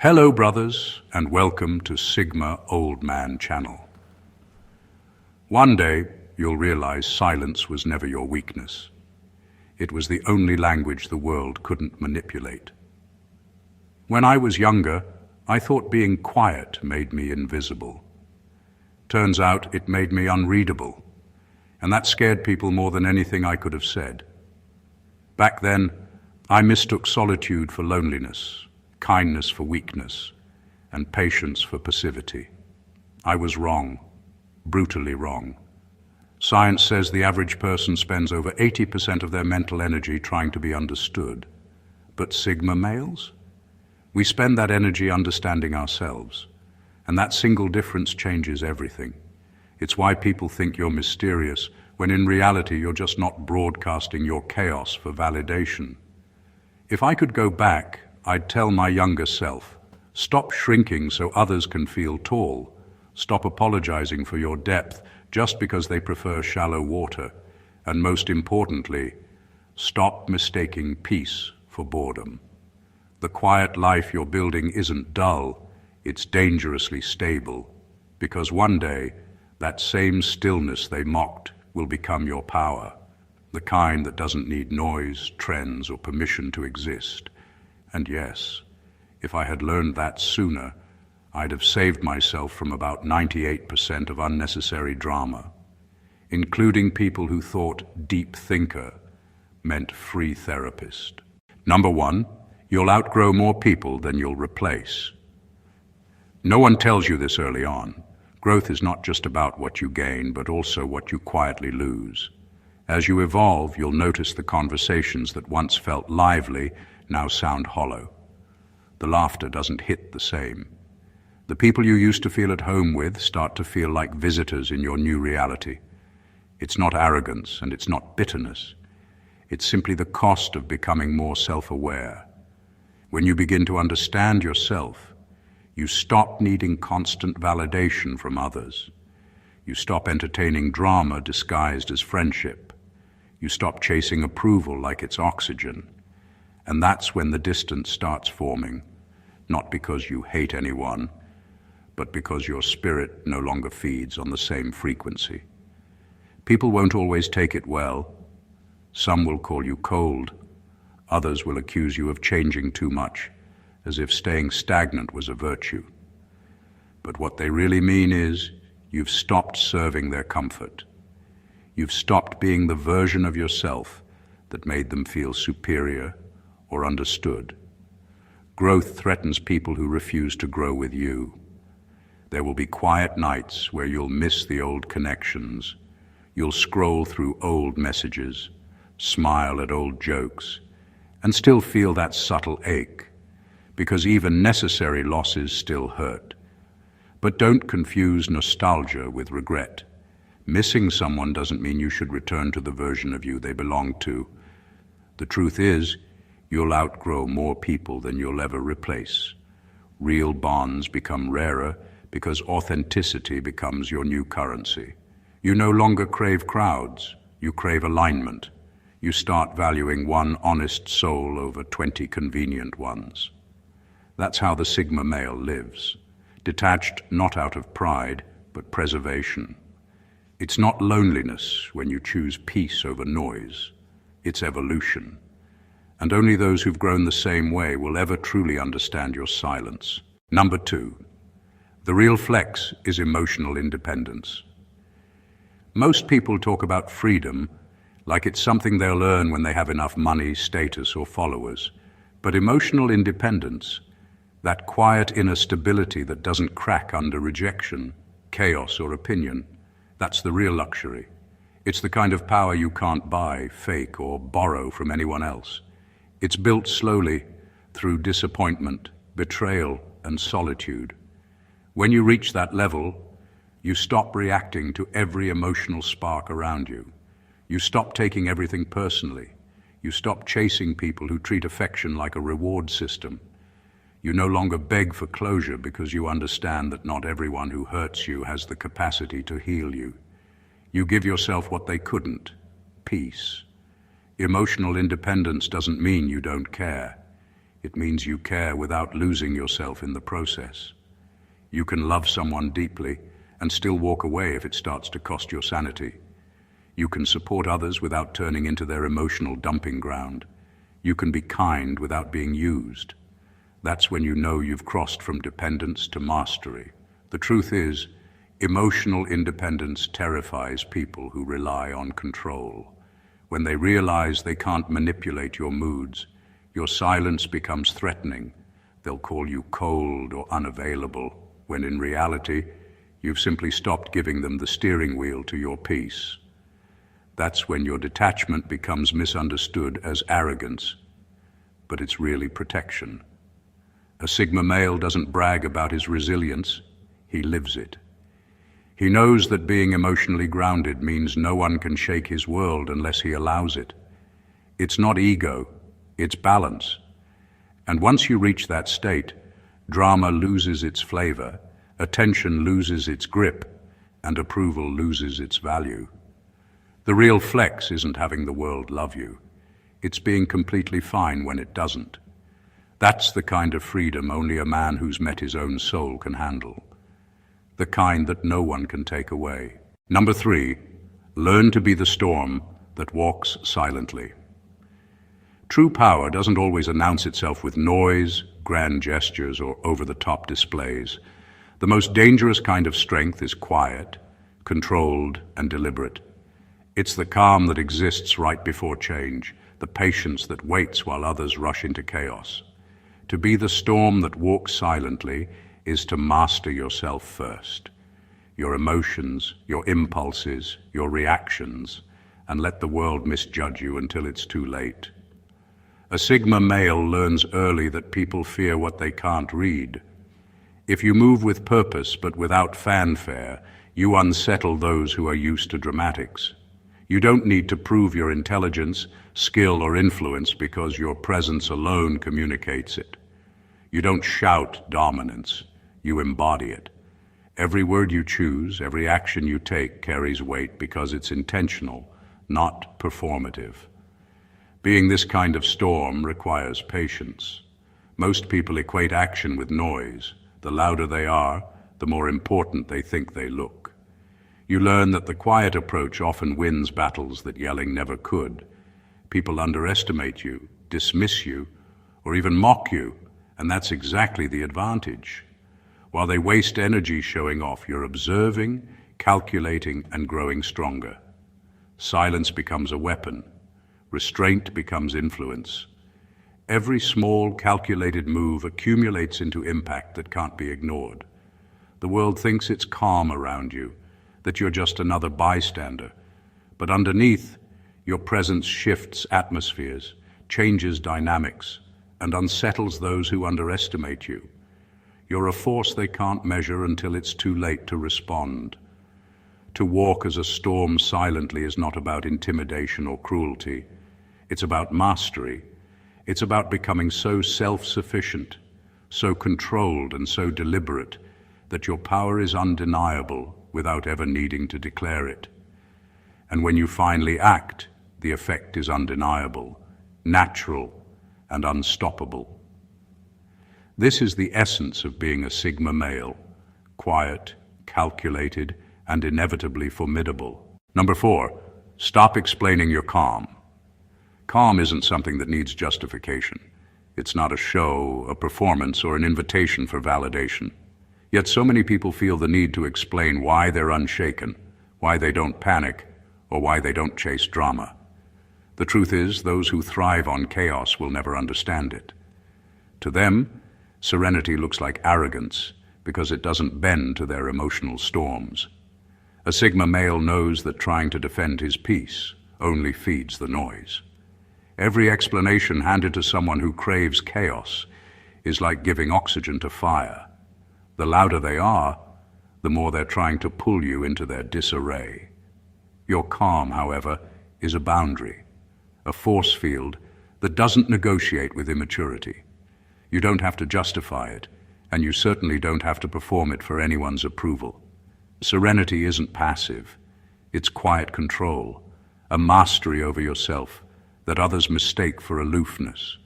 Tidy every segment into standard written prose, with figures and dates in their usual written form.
Hello brothers, and welcome to Sigma Old Man Channel. One day, you'll realize silence was never your weakness. It was the only language the world couldn't manipulate. When I was younger, I thought being quiet made me invisible. Turns out it made me unreadable, and that scared people more than anything I could have said. Back then, I mistook solitude for loneliness, kindness for weakness, and patience for passivity. I was wrong, brutally wrong. Science says the average person spends over 80% of their mental energy trying to be understood. But Sigma males? We spend that energy understanding ourselves, and that single difference changes everything. It's why people think you're mysterious, when in reality you're just not broadcasting your chaos for validation. If I could go back, I'd tell my younger self, stop shrinking so others can feel tall. Stop apologizing for your depth just because they prefer shallow water. And most importantly, stop mistaking peace for boredom. The quiet life you're building isn't dull, it's dangerously stable. Because one day, that same stillness they mocked will become your power. The kind that doesn't need noise, trends, or permission to exist. And yes, if I had learned that sooner, I'd have saved myself from about 98% of unnecessary drama, including people who thought deep thinker meant free therapist. Number one, you'll outgrow more people than you'll replace. No one tells you this early on. Growth is not just about what you gain, but also what you quietly lose. As you evolve, you'll notice the conversations that once felt lively now sound hollow. The laughter doesn't hit the same. The people you used to feel at home with start to feel like visitors in your new reality. It's not arrogance and it's not bitterness. It's simply the cost of becoming more self-aware. When you begin to understand yourself, you stop needing constant validation from others. You stop entertaining drama disguised as friendship. You stop chasing approval like it's oxygen. And that's when the distance starts forming, not because you hate anyone, but because your spirit no longer feeds on the same frequency. People won't always take it well. Some will call you cold. Others will accuse you of changing too much, as if staying stagnant was a virtue. But what they really mean is, you've stopped serving their comfort. You've stopped being the version of yourself that made them feel superior or understood. Growth threatens people who refuse to grow with you. There will be quiet nights where you'll miss the old connections. You'll scroll through old messages, smile at old jokes, and still feel that subtle ache, because even necessary losses still hurt. But don't confuse nostalgia with regret. Missing someone doesn't mean you should return to the version of you they belonged to. The truth is, you'll outgrow more people than you'll ever replace. Real bonds become rarer because authenticity becomes your new currency. You no longer crave crowds, you crave alignment. You start valuing one honest soul over 20 convenient ones. That's how the Sigma male lives, detached not out of pride, but preservation. It's not loneliness when you choose peace over noise. It's evolution. And only those who've grown the same way will ever truly understand your silence. Number two, the real flex is emotional independence. Most people talk about freedom like it's something they'll earn when they have enough money, status, or followers. But emotional independence, that quiet inner stability that doesn't crack under rejection, chaos, or opinion, that's the real luxury. It's the kind of power you can't buy, fake, or borrow from anyone else. It's built slowly through disappointment, betrayal, and solitude. When you reach that level, you stop reacting to every emotional spark around you. You stop taking everything personally. You stop chasing people who treat affection like a reward system. You no longer beg for closure because you understand that not everyone who hurts you has the capacity to heal you. You give yourself what they couldn't, peace. Emotional independence doesn't mean you don't care. It means you care without losing yourself in the process. You can love someone deeply and still walk away if it starts to cost your sanity. You can support others without turning into their emotional dumping ground. You can be kind without being used. That's when you know you've crossed from dependence to mastery. The truth is, emotional independence terrifies people who rely on control. When they realize they can't manipulate your moods, your silence becomes threatening. They'll call you cold or unavailable, when in reality, you've simply stopped giving them the steering wheel to your peace. That's when your detachment becomes misunderstood as arrogance, but it's really protection. A Sigma male doesn't brag about his resilience, he lives it. He knows that being emotionally grounded means no one can shake his world unless he allows it. It's not ego, it's balance. And once you reach that state, drama loses its flavor, attention loses its grip, and approval loses its value. The real flex isn't having the world love you. It's being completely fine when it doesn't. That's the kind of freedom only a man who's met his own soul can handle. The kind that no one can take away. Number 3, learn to be the storm that walks silently. True power doesn't always announce itself with noise, grand gestures, or over-the-top displays. The most dangerous kind of strength is quiet, controlled, and deliberate. It's the calm that exists right before change, the patience that waits while others rush into chaos. To be the storm that walks silently is to master yourself first, your emotions, your impulses, your reactions, and let the world misjudge you until it's too late. A Sigma male learns early that people fear what they can't read. If you move with purpose but without fanfare, you unsettle those who are used to dramatics. You don't need to prove your intelligence, skill, or influence because your presence alone communicates it. You don't shout dominance. You embody it. Every word you choose, every action you take carries weight because it's intentional, not performative. Being this kind of storm requires patience. Most people equate action with noise. The louder they are, the more important they think they look. You learn that the quiet approach often wins battles that yelling never could. People underestimate you, dismiss you, or even mock you, and that's exactly the advantage. While they waste energy showing off, you're observing, calculating, and growing stronger. Silence becomes a weapon. Restraint becomes influence. Every small, calculated move accumulates into impact that can't be ignored. The world thinks it's calm around you, that you're just another bystander. But underneath, your presence shifts atmospheres, changes dynamics, and unsettles those who underestimate you. You're a force they can't measure until it's too late to respond. To walk as a storm silently is not about intimidation or cruelty. It's about mastery. It's about becoming so self-sufficient, so controlled and so deliberate that your power is undeniable without ever needing to declare it. And when you finally act, the effect is undeniable, natural, and unstoppable. This is the essence of being a Sigma male, quiet, calculated, and inevitably formidable. Number 4, stop explaining your calm. Calm isn't something that needs justification. It's not a show, a performance, or an invitation for validation. Yet so many people feel the need to explain why they're unshaken, why they don't panic, or why they don't chase drama. The truth is, those who thrive on chaos will never understand it. To them, serenity looks like arrogance because it doesn't bend to their emotional storms. A Sigma male knows that trying to defend his peace only feeds the noise. Every explanation handed to someone who craves chaos is like giving oxygen to fire. The louder they are, the more they're trying to pull you into their disarray. Your calm, however, is a boundary, a force field that doesn't negotiate with immaturity. You don't have to justify it, and you certainly don't have to perform it for anyone's approval. Serenity isn't passive. It's quiet control, a mastery over yourself that others mistake for aloofness.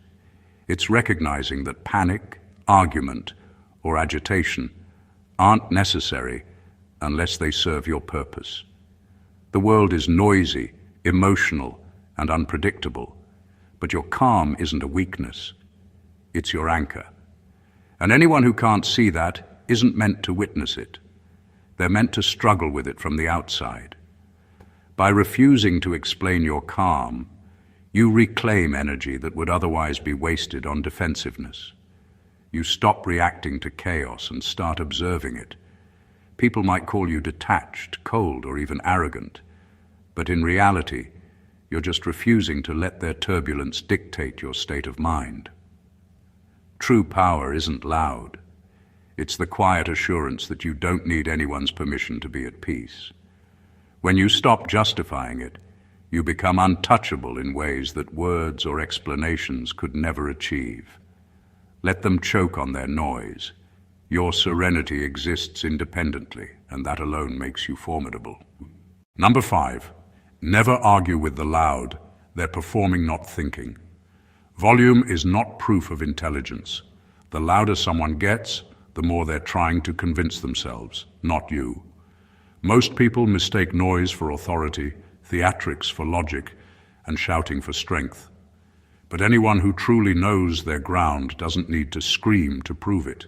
It's recognizing that panic, argument, or agitation aren't necessary unless they serve your purpose. The world is noisy, emotional, and unpredictable, but your calm isn't a weakness. It's your anchor. And anyone who can't see that isn't meant to witness it. They're meant to struggle with it from the outside. By refusing to explain your calm, you reclaim energy that would otherwise be wasted on defensiveness. You stop reacting to chaos and start observing it. People might call you detached, cold, or even arrogant, but in reality, you're just refusing to let their turbulence dictate your state of mind. True power isn't loud. It's the quiet assurance that you don't need anyone's permission to be at peace. When you stop justifying it, you become untouchable in ways that words or explanations could never achieve. Let them choke on their noise. Your serenity exists independently, and that alone makes you formidable. Number 5, never argue with the loud. They're performing, not thinking. Volume is not proof of intelligence. The louder someone gets, the more they're trying to convince themselves, not you. Most people mistake noise for authority, theatrics for logic, and shouting for strength. But anyone who truly knows their ground doesn't need to scream to prove it.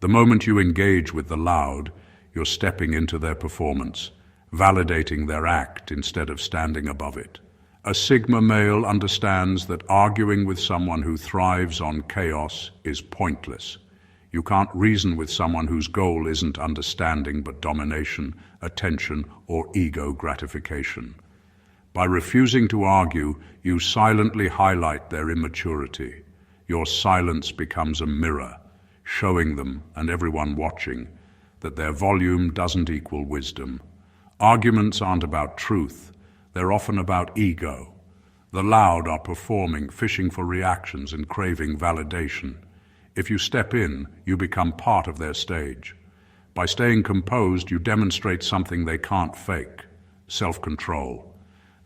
The moment you engage with the loud, you're stepping into their performance, validating their act instead of standing above it. A Sigma male understands that arguing with someone who thrives on chaos is pointless. You can't reason with someone whose goal isn't understanding but domination, attention, or ego gratification. By refusing to argue, you silently highlight their immaturity. Your silence becomes a mirror, showing them and everyone watching that their volume doesn't equal wisdom. Arguments aren't about truth. They're often about ego. The loud are performing, fishing for reactions and craving validation. If you step in, you become part of their stage. By staying composed, you demonstrate something they can't fake: self-control.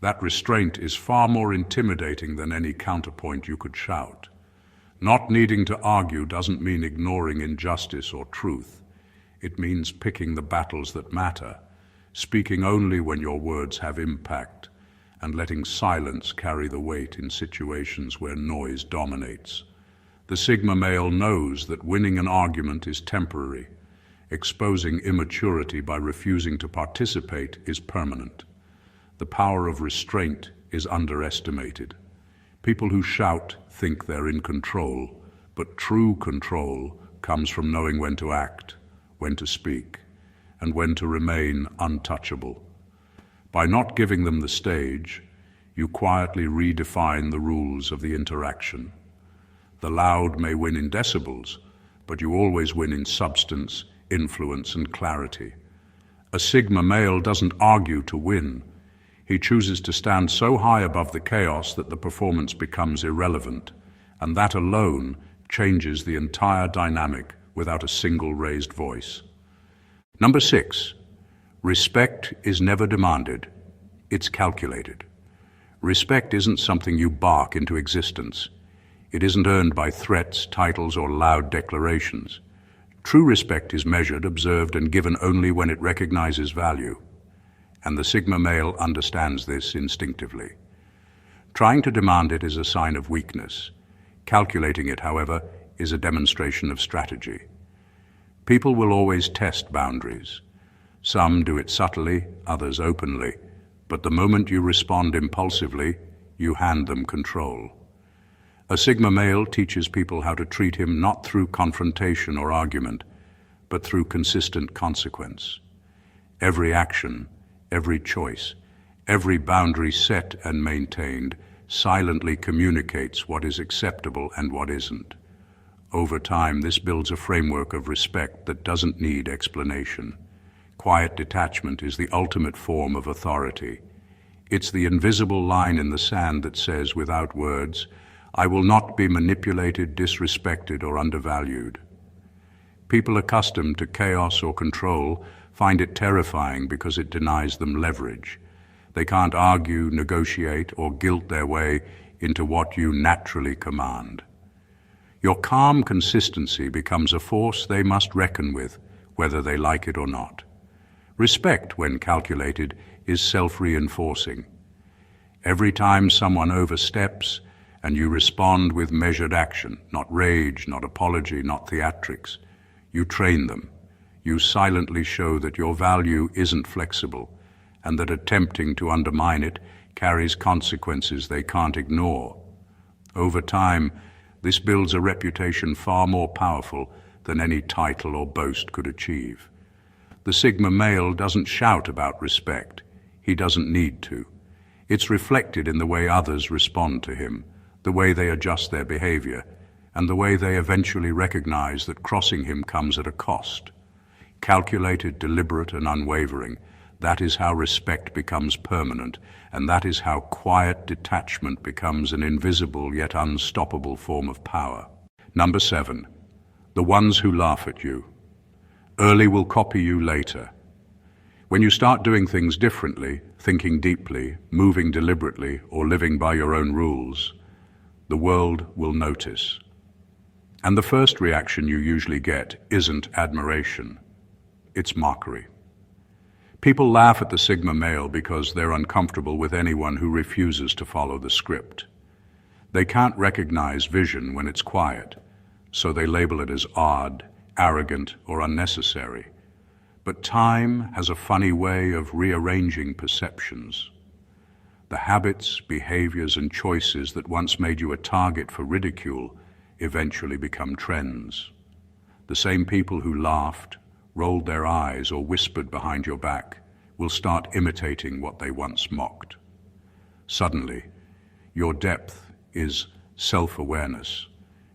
That restraint is far more intimidating than any counterpoint you could shout. Not needing to argue doesn't mean ignoring injustice or truth. It means picking the battles that matter, speaking only when your words have impact, and letting silence carry the weight in situations where noise dominates. The Sigma male knows that winning an argument is temporary. Exposing immaturity by refusing to participate is permanent. The power of restraint is underestimated. People who shout think they're in control, but true control comes from knowing when to act, when to speak, and when to remain untouchable. By not giving them the stage, you quietly redefine the rules of the interaction. The loud may win in decibels, but you always win in substance, influence, and clarity. A Sigma male doesn't argue to win. He chooses to stand so high above the chaos that the performance becomes irrelevant, and that alone changes the entire dynamic without a single raised voice. Number 6, respect is never demanded, it's calculated. Respect isn't something you bark into existence. It isn't earned by threats, titles, or loud declarations. True respect is measured, observed, and given only when it recognizes value. And the Sigma male understands this instinctively. Trying to demand it is a sign of weakness. Calculating it, however, is a demonstration of strategy. People will always test boundaries. Some do it subtly, others openly. But the moment you respond impulsively, you hand them control. A Sigma male teaches people how to treat him not through confrontation or argument, but through consistent consequence. Every action, every choice, every boundary set and maintained silently communicates what is acceptable and what isn't. Over time, this builds a framework of respect that doesn't need explanation. Quiet detachment is the ultimate form of authority. It's the invisible line in the sand that says, without words, I will not be manipulated, disrespected, or undervalued. People accustomed to chaos or control find it terrifying because it denies them leverage. They can't argue, negotiate, or guilt their way into what you naturally command. Your calm consistency becomes a force they must reckon with, whether they like it or not. Respect, when calculated, is self-reinforcing. Every time someone oversteps, and you respond with measured action, not rage, not apology, not theatrics, you train them. You silently show that your value isn't flexible, and that attempting to undermine it carries consequences they can't ignore. Over time, this builds a reputation far more powerful than any title or boast could achieve. The Sigma male doesn't shout about respect. He doesn't need to. It's reflected in the way others respond to him, the way they adjust their behavior, and the way they eventually recognize that crossing him comes at a cost. Calculated, deliberate, and unwavering, that is how respect becomes permanent, and that is how quiet detachment becomes an invisible yet unstoppable form of power. Number 7. The ones who laugh at you. Early will copy you later. When you start doing things differently, thinking deeply, moving deliberately, or living by your own rules, the world will notice. And the first reaction you usually get isn't admiration. It's mockery. People laugh at the Sigma male because they're uncomfortable with anyone who refuses to follow the script. They can't recognize vision when it's quiet, so they label it as odd, arrogant, or unnecessary. But time has a funny way of rearranging perceptions. The habits, behaviors, and choices that once made you a target for ridicule eventually become trends. The same people who laughed, rolled their eyes, or whispered behind your back will start imitating what they once mocked. Suddenly, your depth is self-awareness,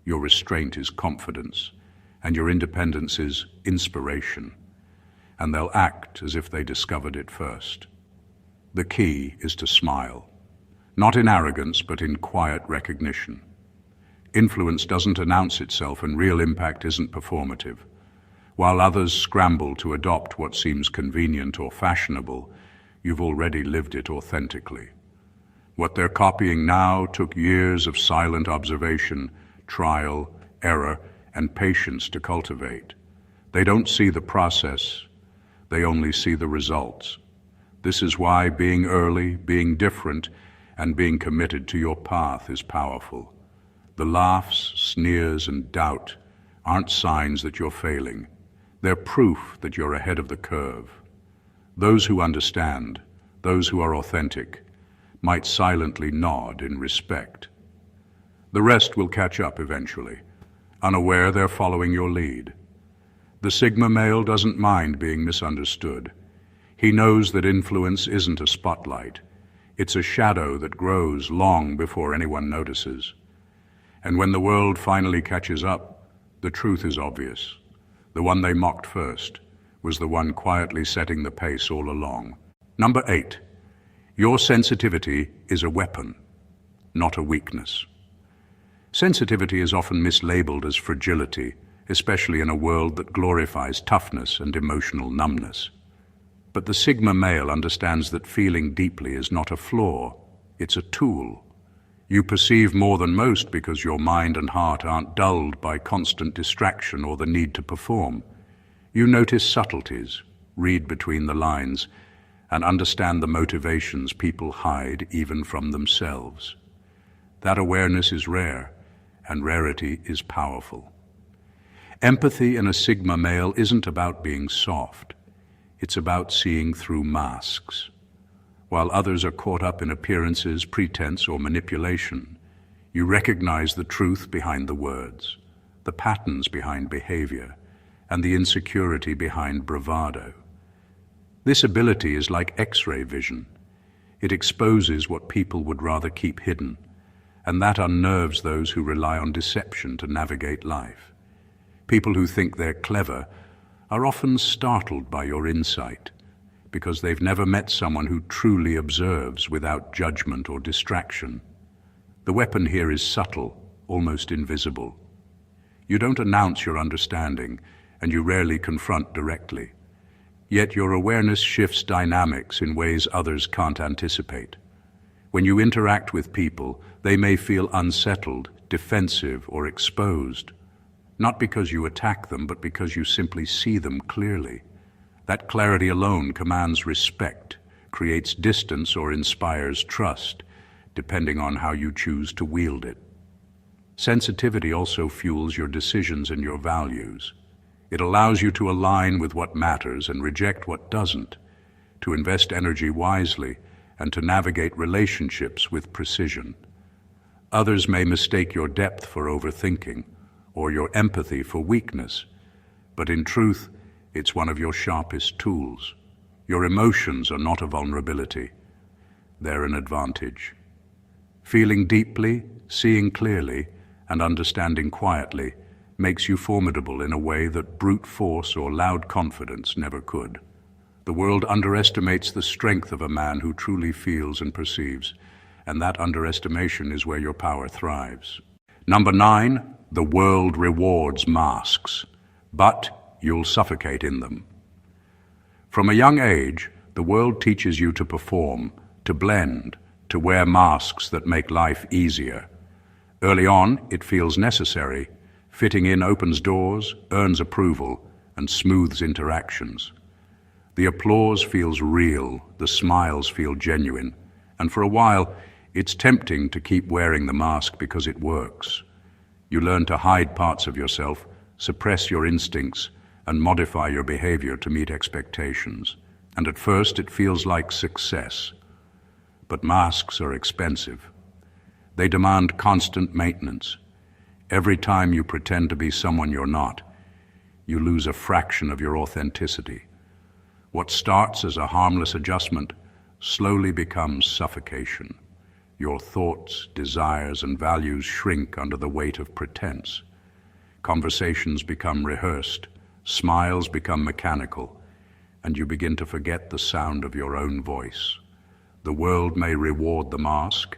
your restraint is confidence, and your independence is inspiration. And they'll act as if they discovered it first. The key is to smile, not in arrogance, but in quiet recognition. Influence doesn't announce itself, and real impact isn't performative. While others scramble to adopt what seems convenient or fashionable, you've already lived it authentically. What they're copying now took years of silent observation, trial, error, and patience to cultivate. They don't see the process, they only see the results. This is why being early, being different, and being committed to your path is powerful. The laughs, sneers, and doubt aren't signs that you're failing. They're proof that you're ahead of the curve. Those who understand, those who are authentic, might silently nod in respect. The rest will catch up eventually, unaware they're following your lead. The Sigma male doesn't mind being misunderstood. He knows that influence isn't a spotlight. It's a shadow that grows long before anyone notices. And when the world finally catches up, the truth is obvious. The one they mocked first was the one quietly setting the pace all along. Number 8. Your sensitivity is a weapon, not a weakness. Sensitivity is often mislabeled as fragility, especially in a world that glorifies toughness and emotional numbness. But the Sigma male understands that feeling deeply is not a flaw, it's a tool. You perceive more than most because your mind and heart aren't dulled by constant distraction or the need to perform. You notice subtleties, read between the lines, and understand the motivations people hide even from themselves. That awareness is rare, and rarity is powerful. Empathy in a Sigma male isn't about being soft. It's about seeing through masks. While others are caught up in appearances, pretense, or manipulation, you recognize the truth behind the words, the patterns behind behavior, and the insecurity behind bravado. This ability is like X-ray vision. It exposes what people would rather keep hidden, and that unnerves those who rely on deception to navigate life. People who think they're clever are often startled by your insight, because they've never met someone who truly observes without judgment or distraction. The weapon here is subtle, almost invisible. You don't announce your understanding, and you rarely confront directly. Yet your awareness shifts dynamics in ways others can't anticipate. When you interact with people, they may feel unsettled, defensive, or exposed. Not because you attack them, but because you simply see them clearly. That clarity alone commands respect, creates distance, or inspires trust, depending on how you choose to wield it. Sensitivity also fuels your decisions and your values. It allows you to align with what matters and reject what doesn't, to invest energy wisely, and to navigate relationships with precision. Others may mistake your depth for overthinking, or your empathy for weakness, but in truth, it's one of your sharpest tools. Your emotions are not a vulnerability. They're an advantage. Feeling deeply, seeing clearly, and understanding quietly makes you formidable in a way that brute force or loud confidence never could. The world underestimates the strength of a man who truly feels and perceives, and that underestimation is where your power thrives. Number 9, the world rewards masks, but you'll suffocate in them. From a young age, the world teaches you to perform, to blend, to wear masks that make life easier. Early on, it feels necessary. Fitting in opens doors, earns approval, and smooths interactions. The applause feels real, the smiles feel genuine, and for a while, it's tempting to keep wearing the mask because it works. You learn to hide parts of yourself, suppress your instincts, and modify your behavior to meet expectations. And at first, it feels like success. But masks are expensive. They demand constant maintenance. Every time you pretend to be someone you're not, you lose a fraction of your authenticity. What starts as a harmless adjustment slowly becomes suffocation. Your thoughts, desires, and values shrink under the weight of pretense. Conversations become rehearsed, smiles become mechanical, and you begin to forget the sound of your own voice. The world may reward the mask,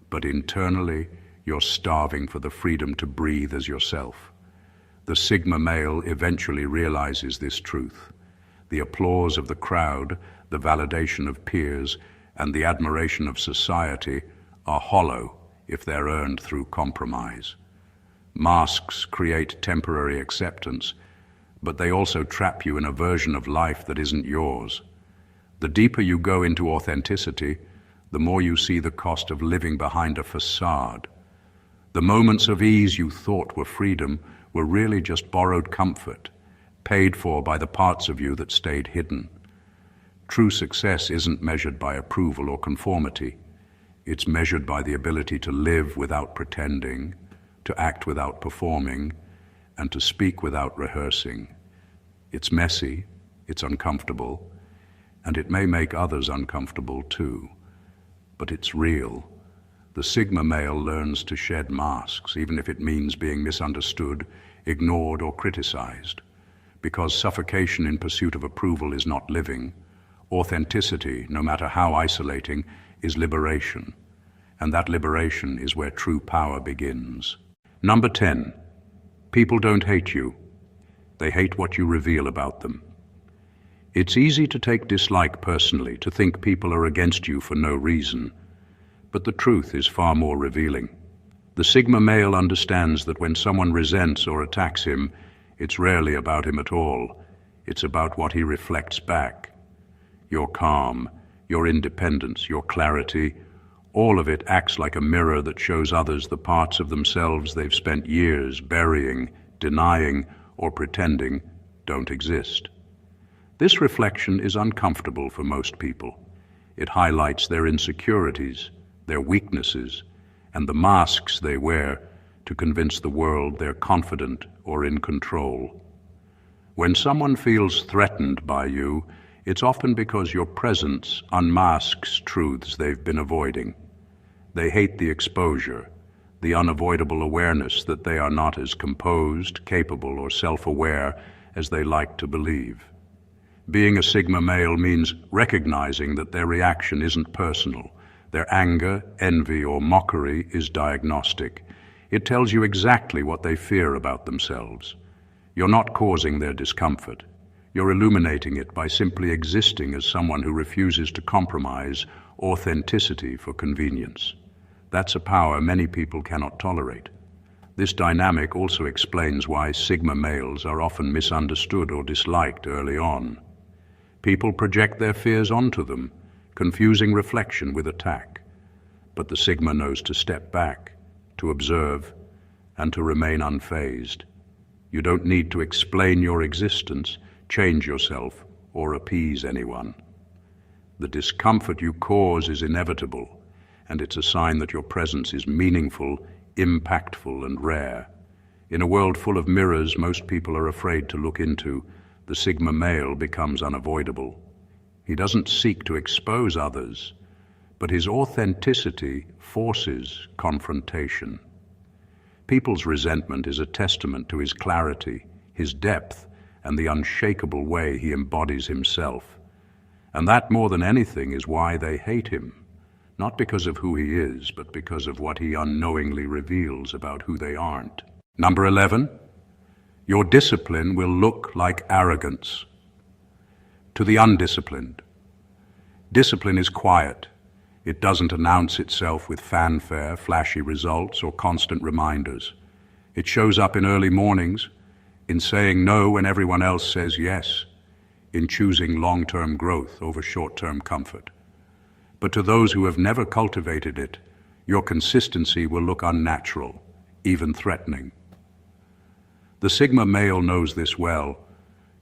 but internally, you're starving for the freedom to breathe as yourself. The Sigma male eventually realizes this truth. The applause of the crowd, the validation of peers, and the admiration of society are hollow if they're earned through compromise. Masks create temporary acceptance, but they also trap you in a version of life that isn't yours. The deeper you go into authenticity, the more you see the cost of living behind a facade. The moments of ease you thought were freedom were really just borrowed comfort, paid for by the parts of you that stayed hidden. True success isn't measured by approval or conformity. It's measured by the ability to live without pretending, to act without performing, and to speak without rehearsing. It's messy, it's uncomfortable, and it may make others uncomfortable too. But it's real. The Sigma male learns to shed masks, even if it means being misunderstood, ignored, or criticized. Because suffocation in pursuit of approval is not living, authenticity, no matter how isolating, is liberation. And that liberation is where true power begins. Number 10, people don't hate you. They hate what you reveal about them. It's easy to take dislike personally, to think people are against you for no reason. But the truth is far more revealing. The Sigma male understands that when someone resents or attacks him, it's rarely about him at all. It's about what he reflects back. Your calm, your independence, your clarity, all of it acts like a mirror that shows others the parts of themselves they've spent years burying, denying, or pretending don't exist. This reflection is uncomfortable for most people. It highlights their insecurities, their weaknesses, and the masks they wear to convince the world they're confident or in control. When someone feels threatened by you, it's often because your presence unmasks truths they've been avoiding. They hate the exposure, the unavoidable awareness that they are not as composed, capable, or self-aware as they like to believe. Being a Sigma male means recognizing that their reaction isn't personal. Their anger, envy, or mockery is diagnostic. It tells you exactly what they fear about themselves. You're not causing their discomfort. You're illuminating it by simply existing as someone who refuses to compromise authenticity for convenience. That's a power many people cannot tolerate. This dynamic also explains why Sigma males are often misunderstood or disliked early on. People project their fears onto them, confusing reflection with attack. But the Sigma knows to step back, to observe, and to remain unfazed. You don't need to explain your existence, change yourself, or appease anyone. The discomfort you cause is inevitable, and it's a sign that your presence is meaningful, impactful, and rare. In a world full of mirrors most people are afraid to look into, the Sigma male becomes unavoidable. He doesn't seek to expose others, but his authenticity forces confrontation. People's resentment is a testament to his clarity, his depth, and the unshakable way he embodies himself. And that, more than anything, is why they hate him. Not because of who he is, but because of what he unknowingly reveals about who they aren't. Number 11, your discipline will look like arrogance. To the undisciplined, discipline is quiet. It doesn't announce itself with fanfare, flashy results, or constant reminders. It shows up in early mornings, in saying no when everyone else says yes, in choosing long-term growth over short-term comfort. But to those who have never cultivated it, your consistency will look unnatural, even threatening. The Sigma male knows this well.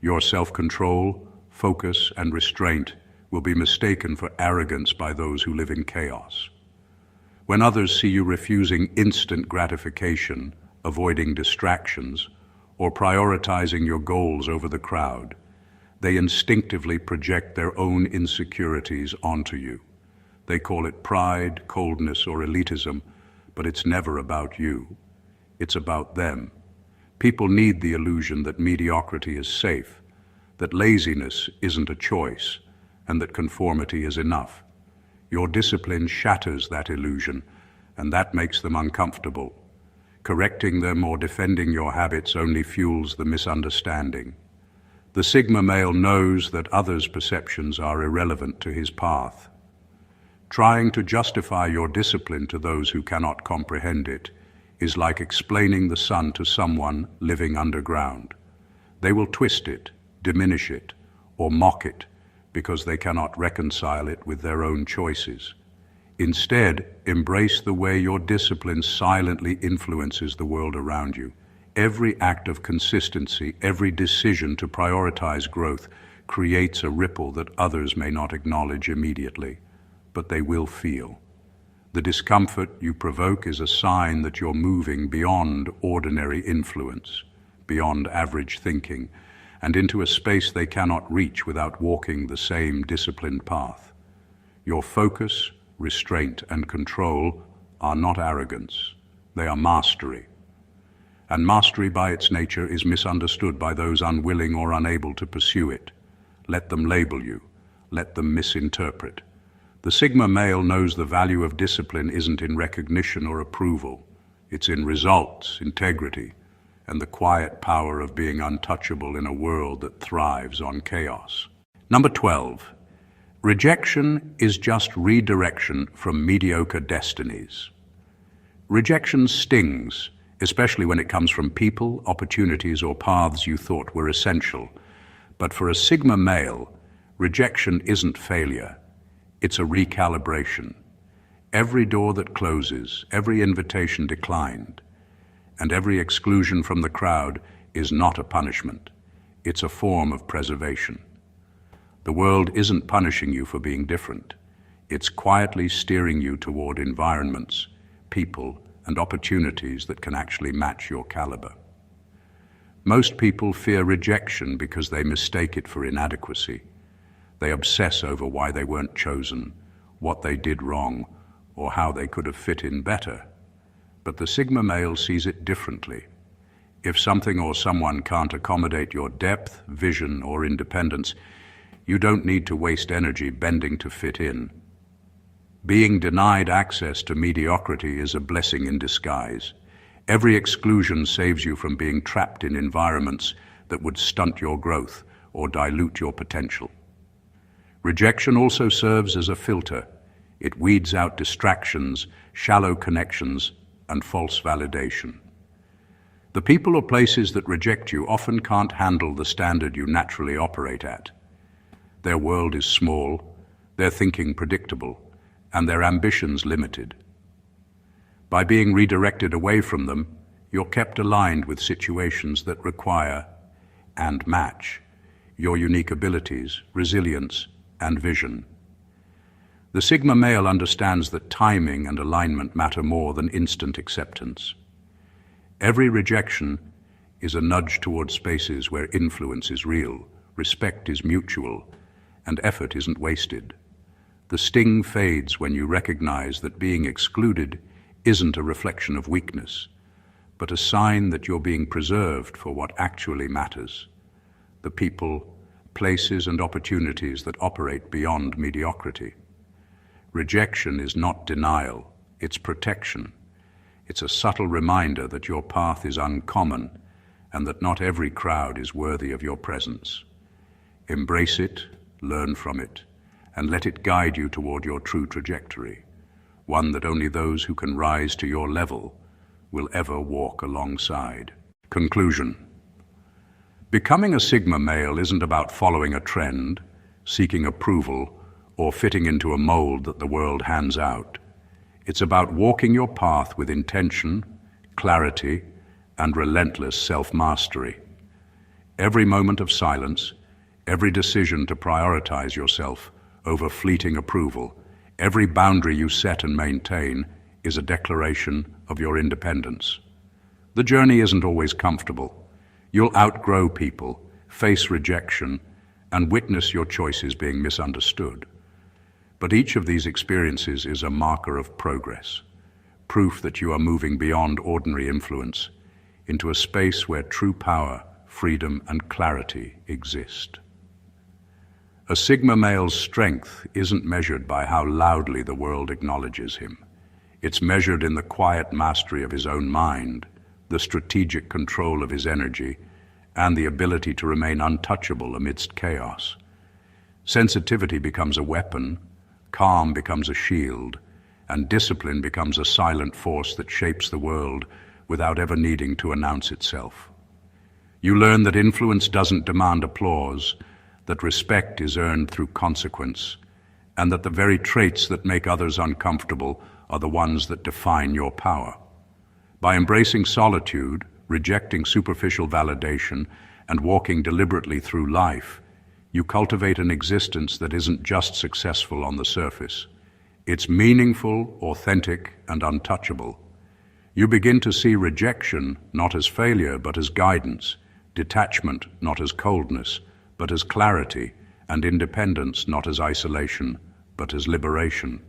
Your self-control, focus, and restraint will be mistaken for arrogance by those who live in chaos. When others see you refusing instant gratification, avoiding distractions, or prioritizing your goals over the crowd, they instinctively project their own insecurities onto you. They call it pride, coldness, or elitism, but it's never about you. It's about them. People need the illusion that mediocrity is safe, that laziness isn't a choice, and that conformity is enough. Your discipline shatters that illusion, and that makes them uncomfortable. Correcting them or defending your habits only fuels the misunderstanding. The Sigma male knows that others' perceptions are irrelevant to his path. Trying to justify your discipline to those who cannot comprehend it is like explaining the sun to someone living underground. They will twist it, diminish it, or mock it because they cannot reconcile it with their own choices. Instead, embrace the way your discipline silently influences the world around you. Every act of consistency, every decision to prioritize growth creates a ripple that others may not acknowledge immediately, but they will feel. The discomfort you provoke is a sign that you're moving beyond ordinary influence, beyond average thinking, and into a space they cannot reach without walking the same disciplined path. Your focus, restraint, and control are not arrogance. They are mastery. And mastery by its nature is misunderstood by those unwilling or unable to pursue it. Let them label you. Let them misinterpret. The Sigma male knows the value of discipline isn't in recognition or approval. It's in results, integrity, and the quiet power of being untouchable in a world that thrives on chaos. Number 12. Rejection is just redirection from mediocre destinies. Rejection stings, especially when it comes from people, opportunities, or paths you thought were essential. But for a Sigma male, rejection isn't failure. It's a recalibration. Every door that closes, every invitation declined, and every exclusion from the crowd is not a punishment. It's a form of preservation. The world isn't punishing you for being different. It's quietly steering you toward environments, people, and opportunities that can actually match your caliber. Most people fear rejection because they mistake it for inadequacy. They obsess over why they weren't chosen, what they did wrong, or how they could have fit in better. But the Sigma male sees it differently. If something or someone can't accommodate your depth, vision, or independence, you don't need to waste energy bending to fit in. Being denied access to mediocrity is a blessing in disguise. Every exclusion saves you from being trapped in environments that would stunt your growth or dilute your potential. Rejection also serves as a filter. It weeds out distractions, shallow connections, and false validation. The people or places that reject you often can't handle the standard you naturally operate at. Their world is small, their thinking predictable, and their ambitions limited. By being redirected away from them, you're kept aligned with situations that require and match your unique abilities, resilience, and vision. The Sigma male understands that timing and alignment matter more than instant acceptance. Every rejection is a nudge toward spaces where influence is real, respect is mutual, and effort isn't wasted. The sting fades when you recognize that being excluded isn't a reflection of weakness, but a sign that you're being preserved for what actually matters: the people, places, and opportunities that operate beyond mediocrity. Rejection is not denial, it's protection. It's a subtle reminder that your path is uncommon and that not every crowd is worthy of your presence. Embrace it, learn from it, and let it guide you toward your true trajectory, one that only those who can rise to your level will ever walk alongside. Conclusion. Becoming a Sigma male isn't about following a trend, seeking approval, or fitting into a mold that the world hands out. It's about walking your path with intention, clarity, and relentless self-mastery. Every moment of silence, every decision to prioritize yourself over fleeting approval, every boundary you set and maintain is a declaration of your independence. The journey isn't always comfortable. You'll outgrow people, face rejection, and witness your choices being misunderstood. But each of these experiences is a marker of progress, proof that you are moving beyond ordinary influence into a space where true power, freedom, and clarity exist. A Sigma male's strength isn't measured by how loudly the world acknowledges him. It's measured in the quiet mastery of his own mind, the strategic control of his energy, and the ability to remain untouchable amidst chaos. Sensitivity becomes a weapon, calm becomes a shield, and discipline becomes a silent force that shapes the world without ever needing to announce itself. You learn that influence doesn't demand applause, that respect is earned through consequence, and that the very traits that make others uncomfortable are the ones that define your power. By embracing solitude, rejecting superficial validation, and walking deliberately through life, you cultivate an existence that isn't just successful on the surface. It's meaningful, authentic, and untouchable. You begin to see rejection not as failure but as guidance, detachment not as coldness but as clarity, and independence not as isolation but as liberation.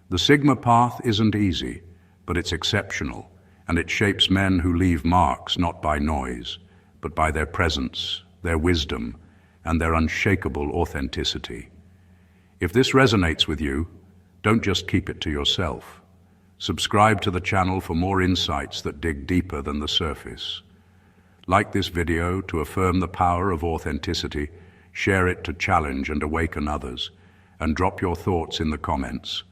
The Sigma path isn't easy, but it's exceptional, and it shapes men who leave marks not by noise, but by their presence, their wisdom, and their unshakable authenticity. If this resonates with you, don't just keep it to yourself. Subscribe to the channel for more insights that dig deeper than the surface. Like this video to affirm the power of authenticity, share it to challenge and awaken others, and drop your thoughts in the comments.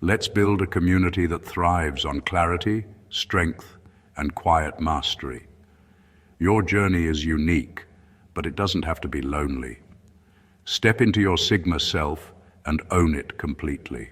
Let's build a community that thrives on clarity, strength, and quiet mastery. Your journey is unique, but it doesn't have to be lonely. Step into your Sigma self and own it completely.